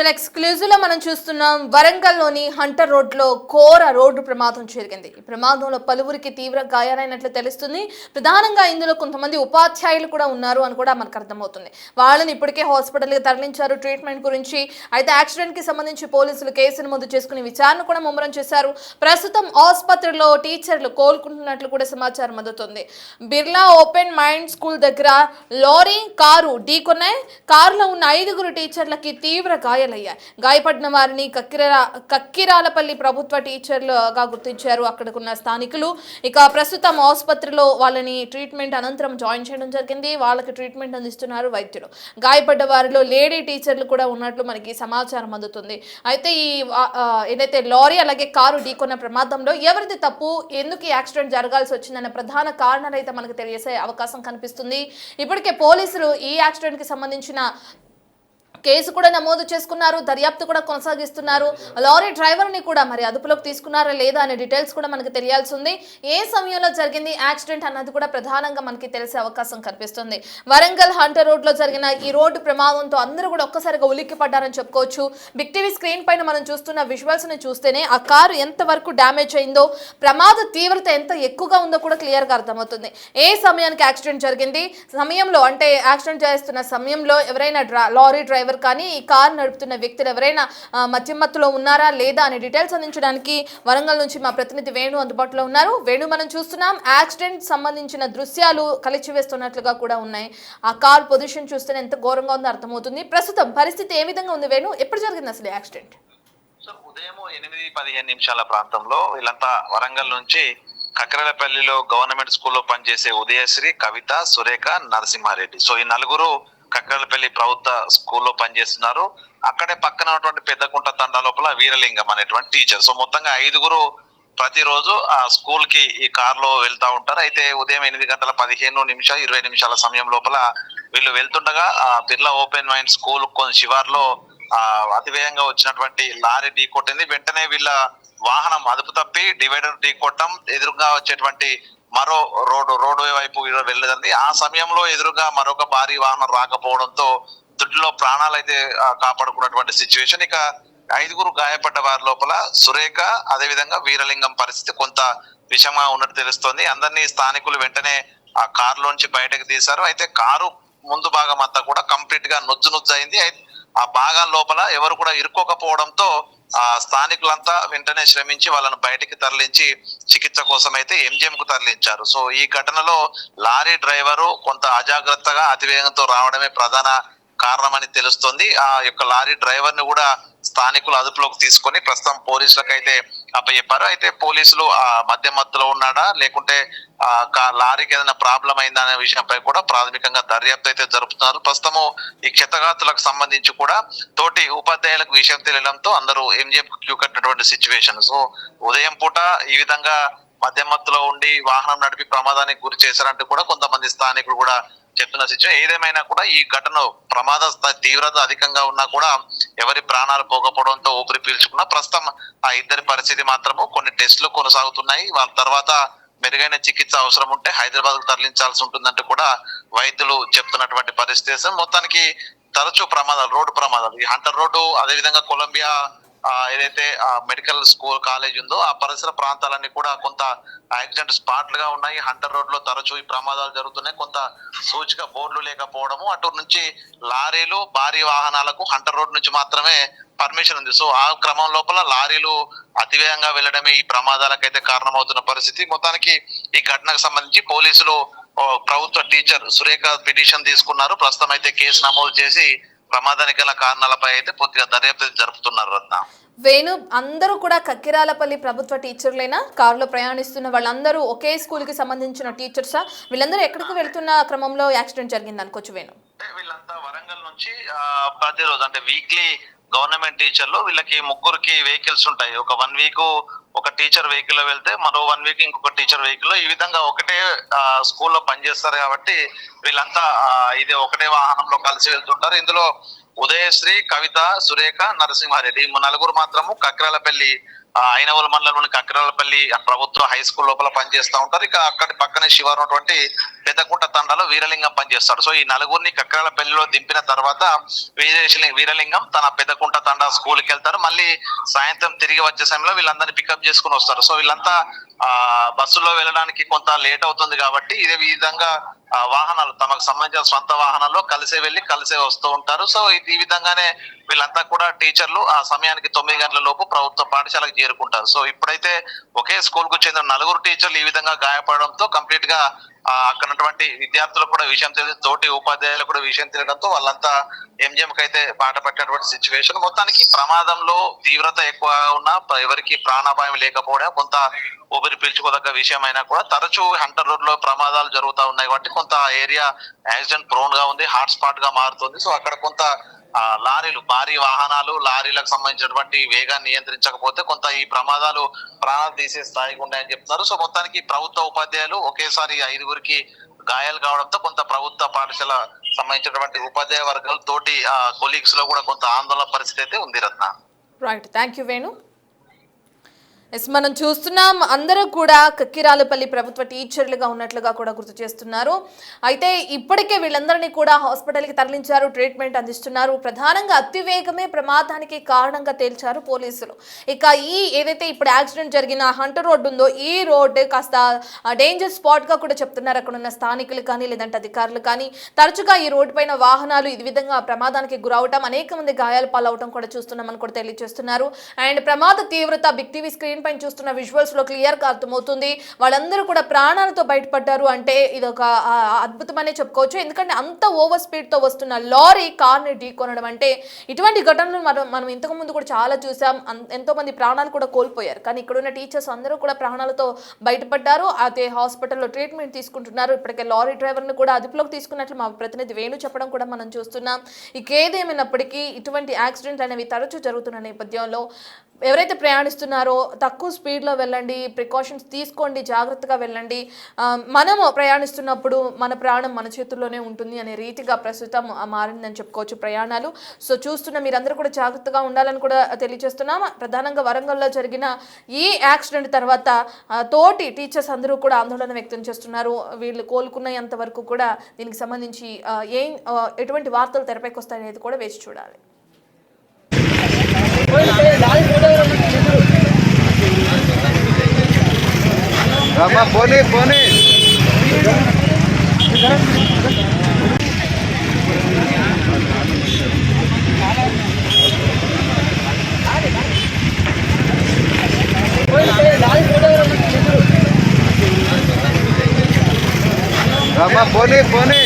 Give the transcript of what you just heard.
Digital exclusive లో మనం చూస్తున్నాం. వరంగల్లోని హంటర్ రోడ్ లో ఘోర రోడ్డు ప్రమాదం జరిగింది. ఈ ప్రమాదంలో పలువురికి తీవ్ర గాయాలైనట్లు తెలుస్తుంది. ప్రధానంగా ఇందులో కొంతమంది ఉపాధ్యాయులు కూడా ఉన్నారు అని కూడా మనకు అర్థమవుతుంది. వాళ్ళని ఇప్పటికే హాస్పిటల్ కి తరలించారు ట్రీట్మెంట్ గురించి. అయితే యాక్సిడెంట్ కి సంబంధించి పోలీసులు కేసును నమోదు చేసుకుని విచారణ కూడా ముమ్మరం చేశారు. ప్రస్తుతం ఆసుపత్రిలో టీచర్లు కోలుకుంటున్నట్లు కూడా సమాచారం అందుతుంది. బిర్లా ఓపెన్ మైండ్ స్కూల్ దగ్గర లారీ కారు ఢీకొన్నాయి. కారులో ఉన్న 5 టీచర్లకి తీవ్ర గాయాలయ్యాయి. గాయపడిన వారిని కక్కిరాలపల్లి ప్రభుత్వ టీచర్లుగా గుర్తించారు అక్కడికున్న స్థానికులు. ఇక ప్రస్తుతం ఆసుపత్రిలో వాళ్ళని ట్రీట్మెంట్ అనంతరం జాయిన్ చేయడం జరిగింది. వాళ్ళకి ట్రీట్మెంట్ అందిస్తున్నారు వైద్యులు. గాయపడ్డ వారిలో లేడీ టీచర్లు కూడా ఉన్నట్లు మనకి సమాచారం అందుతుంది. అయితే ఈ ఏదైతే లారీ అలాగే కారు ఢీకొన్న ప్రమాదంలో ఎవరిది తప్పు, ఎందుకు యాక్సిడెంట్ జరగాల్సి వచ్చిందన్న ప్రధాన కారణాలు అయితే మనకు తెలియజేసే అవకాశం కనిపిస్తుంది. ఇప్పటికే పోలీసులు ఈ యాక్సిడెంట్ కి సంబంధించిన కేసు కూడా నమోదు చేసుకున్నారు. దర్యాప్తు కూడా కొనసాగిస్తున్నారు. లారీ డ్రైవర్ ని కూడా మరి అదుపులోకి తీసుకున్నారా లేదా అనే డీటెయిల్స్ కూడా మనకు తెలియాల్సి ఉంది. ఏ సమయంలో జరిగింది యాక్సిడెంట్ అన్నది కూడా ప్రధానంగా మనకి తెలిసే అవకాశం కనిపిస్తుంది. వరంగల్ హంటర్ రోడ్ లో జరిగిన ఈ రోడ్డు ప్రమాదంతో అందరూ కూడా ఒక్కసారిగా ఉలిక్కి పడ్డారని చెప్పుకోవచ్చు. బిగ్ టీవీ స్క్రీన్ పైన మనం చూస్తున్న విజువల్స్ ని చూస్తేనే ఆ కారు ఎంత వరకు డ్యామేజ్ అయిందో, ప్రమాద తీవ్రత ఎంత ఎక్కువగా ఉందో కూడా క్లియర్ గా అర్థమవుతుంది. ఏ సమయానికి యాక్సిడెంట్ జరిగింది, సమయంలో అంటే యాక్సిడెంట్ చేస్తున్న సమయంలో ఎవరైనా లారీ డ్రైవర్ కానీ ఈ కార్ నడుపుతున్న వ్యక్తులు ఎవరైనా మధ్యమత్తులో ఉన్నారా లేదా అనే డీటెయిల్స్ అందించడానికి వరంగల్ నుంచి మా ప్రతినిధి వేణు అందుబాటులో ఉన్నారు. వేణు, మనం చూస్తున్నాం యాక్సిడెంట్ సంబంధించిన దృశ్యాలు కలిచివేస్తున్నట్లుగా కూడా ఉన్నాయి. ఆ కార్ పొజిషన్ చూస్తే ఎంత ఘోరంగా ఉందో అర్థమవుతుంది. ప్రస్తుతం పరిస్థితి ఏ విధంగా ఉంది వేణు? ఎప్పుడు జరిగింది అసలు యాక్సిడెంట్? ఉదయం 8:15 ప్రాంతంలో వీళ్ళంతా వరంగల్ నుంచి కక్కెరలపల్లిలో గవర్నమెంట్ స్కూల్లో పనిచేసే ఉదయశ్రీ, కవిత, సురేఖ, నరసింహారెడ్డి. సో ఈ నలుగురు కక్కెరలపల్లి ప్రభుత్వ స్కూల్లో పనిచేస్తున్నారు. అక్కడే పక్కన ఉన్నటువంటి పెద్దకుంట తండా లోపల వీరలింగం అనేటువంటి టీచర్. సో మొత్తంగా 5 ప్రతిరోజు ఆ స్కూల్ కి ఈ కార్ లో వెళ్తా ఉంటారు. అయితే ఉదయం 8:15-20 సమయం లోపల వీళ్ళు వెళ్తుండగా బిర్లా ఓపెన్ మైండ్ స్కూల్ శివార్లో అతివేగంగా వచ్చినటువంటి లారీ ఢీ కొట్టింది. వెంటనే వీళ్ళ వాహనం అదుపు తప్పి డివైడర్ ఢీ కొట్టడం, ఎదురుగా వచ్చేటువంటి మరో రోడ్డు వైపు వెళ్ళదండి. ఆ సమయంలో ఎదురుగా మరొక భారీ వాహనం రాకపోవడంతో దుడ్లో ప్రాణాలు అయితే కాపాడుకున్నటువంటి సిచ్యువేషన్. ఇక 5 గాయపడ్డ వారి లోపల సురేఖ అదేవిధంగా వీరలింగం పరిస్థితి కొంత విషమంగా ఉన్నట్టు తెలుస్తోంది. అందరినీ స్థానికులు వెంటనే ఆ కారులోంచి బయటకు తీశారు. అయితే కారు ముందు భాగం అంతా కూడా కంప్లీట్ గా నుజ్జు అయింది. ఆ భాగం లోపల ఎవరు కూడా ఇరుక్కోకపోవడంతో ఆ స్థానికులంతా వెంటనే శ్రమించి వాళ్ళను బయటికి తరలించి చికిత్స కోసం అయితే ఎంజిఎం కు తరలించారు. సో ఈ ఘటనలో లారీ డ్రైవరు కొంత అజాగ్రత్తగా అతివేగంతో రావడమే ప్రధాన కారణమని తెలుస్తోంది. ఆ యొక్క లారీ డ్రైవర్ ని కూడా స్థానికులు అదుపులోకి తీసుకొని ప్రస్తుతం పోలీసులకు అయితే అప్పచెప్పారు. అయితే పోలీసులు ఆ మధ్యలో ఉన్నాడా లేకుంటే లారీకి ఏదైనా ప్రాబ్లం అయిందా అనే విషయంపై కూడా ప్రాథమికంగా దర్యాప్తు అయితే జరుపుతున్నారు. ప్రస్తుతము ఈ క్షతగాతులకు సంబంధించి కూడా తోటి ఉపాధ్యాయులకు విషయం తెలియడంతో అందరూ ఎంజిఎం క్యూ కట్టినటువంటి సిచ్యువేషన్. సో ఉదయం పూట ఈ విధంగా మధ్యమత్తులో ఉండి వాహనం నడిపి ప్రమాదానికి గురి చేశారంటూ కూడా కొంతమంది స్థానికులు కూడా చెప్తున్న సిచ్యువేషన్. ఏదేమైనా కూడా ఈ ఘటన ప్రమాద తీవ్రత అధికంగా ఉన్నా కూడా ఎవరి ప్రాణాలు పోకపోవడంతో ఊపిరి పీల్చుకున్నా ప్రస్తుతం ఆ ఇద్దరి పరిస్థితి మాత్రము కొన్ని టెస్టులు కొనసాగుతున్నాయి. వాళ్ళ తర్వాత మెరుగైన చికిత్స అవసరం ఉంటే హైదరాబాద్ కు తరలించాల్సి ఉంటుందంటూ కూడా వైద్యులు చెప్తున్నటువంటి పరిస్థితి. మొత్తానికి తరచూ రోడ్డు ప్రమాదాలు ఈ హంటర్ రోడ్డు అదేవిధంగా కొలంబియా ఏదైతే మెడికల్ స్కూల్ కాలేజ్ ఉందో ఆ పరిసర ప్రాంతాలన్నీ కూడా కొంత యాక్సిడెంట్ స్పాట్లుగా ఉన్నాయి. హంటర్ రోడ్ లో తరచూ ఈ ప్రమాదాలు జరుగుతున్నాయి. కొంత సూచిక బోర్డులు లేకపోవడము, అటు నుంచి లారీలు భారీ వాహనాలకు హంటర్ రోడ్ నుంచి మాత్రమే పర్మిషన్ ఉంది. సో ఆ క్రమం లోపల లారీలు అతివేగంగా వెళ్ళడమే ఈ ప్రమాదాలకైతే కారణమవుతున్న పరిస్థితి. మొత్తానికి ఈ ఘటనకు సంబంధించి పోలీసులు ప్రభుత్వ టీచర్ సురేఖ పిటిషన్ తీసుకున్నారు. ప్రస్తుతం అయితే కేసు నమోదు చేసి ప్రమాదానికి గల కారణాలపై అయితే పూర్తిగా దర్యాప్తు జరుపుతున్నారు. రత్న, వేణు, అందరూ కూడా కక్కిరాలపల్లి ప్రభుత్వ టీచర్లైనా? కారులో ప్రయాణిస్తున్న వాళ్ళందరూ ఒకే స్కూల్ కి సంబంధించిన టీచర్సా? వీళ్ళందరూ ఎక్కడికి వెళ్తున్న క్రమంలో యాక్సిడెంట్ జరిగింది అనుకోవచ్చు వేణు? వీళ్ళంతా వరంగల్ నుంచి ప్రతిరోజు అంటే వీక్లీ గవర్నమెంట్ టీచర్లు వీళ్ళకి 3 వెహికల్స్ ఉంటాయి. ఒక 1 వీక్ ఒక టీచర్ వెహికల్ లో వెళ్తే మరో 1 వీక్ ఇంకొక టీచర్ వెహికల్ లో ఈ విధంగా ఒకటే స్కూల్లో పనిచేస్తారు కాబట్టి వీళ్ళంతా ఇది ఒకటే వాహనంలో కలిసి వెళ్తుంటారు. ఇందులో ఉదయశ్రీ, కవిత, సురేఖ, నరసింహారెడ్డి 4 మాత్రము కక్కెరలపల్లి ఐనవోలు మండలంలోని కక్కిరాలపల్లి ప్రభుత్వ హై స్కూల్ లోపల పనిచేస్తూ ఉంటారు. ఇక అక్కడి పక్కనే శివారు ఉన్నటువంటి పెద్దకుంట తండాలో వీరలింగం పనిచేస్తాడు. సో ఈ నలుగురిని కక్కిరాలపల్లిలో దింపిన తర్వాత వీరలింగం తన పెద్దకుంట తండా స్కూల్కి వెళ్తారు. మళ్ళీ సాయంత్రం తిరిగి వచ్చే సమయంలో వీళ్ళందరినీ పికప్ చేసుకుని వస్తారు. సో వీళ్ళంతా బస్సులో వెళ్ళడానికి కొంత లేట్ అవుతుంది కాబట్టి ఇదే విధంగా వాహనాలు తమకు సంబంధించిన సొంత వాహనాల్లో కలిసే వెళ్ళి కలిసే వస్తూ ఉంటారు. సో ఈ విధంగానే వీళ్ళంతా కూడా టీచర్లు ఆ సమయానికి 9 గంటల లోపు ప్రభుత్వ పాఠశాలకు చేరుకుంటారు. సో ఇప్పుడైతే ఒకే స్కూల్ కు చెందిన 4 టీచర్లు ఈ విధంగా గాయపడడంతో కంప్లీట్ గా అక్కడ ఉన్నటువంటి విద్యార్థులకు కూడా విషయం తెలియదు, తోటి ఉపాధ్యాయులకు కూడా విషయం తెలియడంతో వాళ్ళంతా ఎంజిఎం కి అయితే బాట పట్టినటువంటి సిచ్యువేషన్. మొత్తానికి ప్రమాదంలో తీవ్రత ఎక్కువ ఉన్నా ఎవరికి ప్రాణాపాయం లేకపోవడం కొంత ఊపిరి పీల్చుకోదగ్గ విషయం అయినా కూడా తరచూ హంటర్ రోడ్ లో ప్రమాదాలు జరుగుతూ ఉన్నాయి కాబట్టి కొంత ఏరియా యాక్సిడెంట్ ప్రోన్ గా ఉంది, హాట్ స్పాట్ గా మారుతుంది. సో అక్కడ కొంత లారీలు, భారీ వాహనాలు, లారీలకు సంబంధించినటువంటి వేగాన్ని నియంత్రించకపోతే కొంత ఈ ప్రమాదాలు ప్రాణాలు తీసే స్థాయికి ఉన్నాయని చెప్తున్నారు. సో మొత్తానికి ప్రభుత్వ ఉపాధ్యాయులు ఒకేసారి 5గురికి గాయాలు కావడంతో కొంత ప్రభుత్వ పాఠశాల సంబంధించినటువంటి ఉపాధ్యాయ వర్గాలు తోటి కొలీగ్స్ లో కూడా కొంత ఆందోళన పరిస్థితి అయితే ఉంది. Ratna. Right, thank you Venu. Yes, మనం చూస్తున్నాం అందరూ కూడా కక్కిరాలపల్లి ప్రభుత్వ టీచర్లుగా ఉన్నట్లుగా కూడా గుర్తు చేస్తున్నారు. అయితే ఇప్పటికే వీళ్ళందరినీ కూడా హాస్పిటల్కి తరలించారు, ట్రీట్మెంట్ అందిస్తున్నారు. ప్రధానంగా అతివేగమే ప్రమాదానికి కారణంగా తేల్చారు పోలీసులు. ఇక ఏదైతే ఇప్పుడు యాక్సిడెంట్ జరిగిన హంటర్ రోడ్ ఉందో ఈ రోడ్ కాస్త డేంజర్ స్పాట్గా కూడా చెప్తున్నారు అక్కడ ఉన్న స్థానికులు కానీ లేదంటే అధికారులు కానీ. తరచుగా ఈ రోడ్డు పైన వాహనాలు ఇది విధంగా ప్రమాదానికి గురవటం, అనేక మంది గాయాల పాలవటం కూడా చూస్తున్నామని కూడా తెలియజేస్తున్నారు. అండ్ ప్రమాద తీవ్రత బిగ్ టీవీ స్క్రీన్ పైన చూస్తున్న విజువల్స్ లో క్లియర్ గా అర్థమవుతుంది. వాళ్ళందరూ కూడా ప్రాణాలతో బయటపడ్డారు అంటే ఇది ఒక అద్భుతమనే చెప్పుకోవచ్చు. ఎందుకంటే అంత ఓవర్ స్పీడ్ తో వస్తున్న లారీ కార్ ని ఢీకొనడం అంటే ఇటువంటి ఘటనలు మనం ఇంతకు ముందు కూడా చాలా చూసాం. ఎంతో మంది ప్రాణాలు కూడా కోల్పోయారు. కానీ ఇక్కడ ఉన్న టీచర్స్ అందరూ కూడా ప్రాణాలతో బయటపడ్డారు. అదే హాస్పిటల్లో ట్రీట్మెంట్ తీసుకుంటున్నారు. ఇప్పటికే లారీ డ్రైవర్ ని కూడా అదుపులోకి తీసుకున్నట్లు మా ప్రతినిధి వేణు చెప్పడం కూడా మనం చూస్తున్నాం. ఇకేదేమైనప్పటికీ ఇటువంటి యాక్సిడెంట్ అనేవి తరచూ జరుగుతున్న నేపథ్యంలో ఎవరైతే ప్రయాణిస్తున్నారో తక్కువ స్పీడ్లో వెళ్ళండి, ప్రికాషన్స్ తీసుకోండి, జాగ్రత్తగా వెళ్ళండి. మనము ప్రయాణిస్తున్నప్పుడు మన ప్రాణం మన చేతుల్లోనే ఉంటుంది అనే రీతిగా ప్రస్తుతం మారిందని చెప్పుకోవచ్చు ప్రయాణాలు. సో చూస్తున్న మీరందరూ కూడా జాగ్రత్తగా ఉండాలని కూడా తెలియజేస్తున్నాం. ప్రధానంగా వరంగల్లో జరిగిన ఈ యాక్సిడెంట్ తర్వాత తోటి టీచర్స్ అందరూ కూడా ఆందోళన వ్యక్తం చేస్తున్నారు. వీళ్ళు కోలుకున్నంత వరకు కూడా దీనికి సంబంధించి ఎటువంటి వార్తలు తెరపైకి వస్తాయనేది కూడా వేచి చూడాలి. పోనీ పోనీ పోనీ పోనీ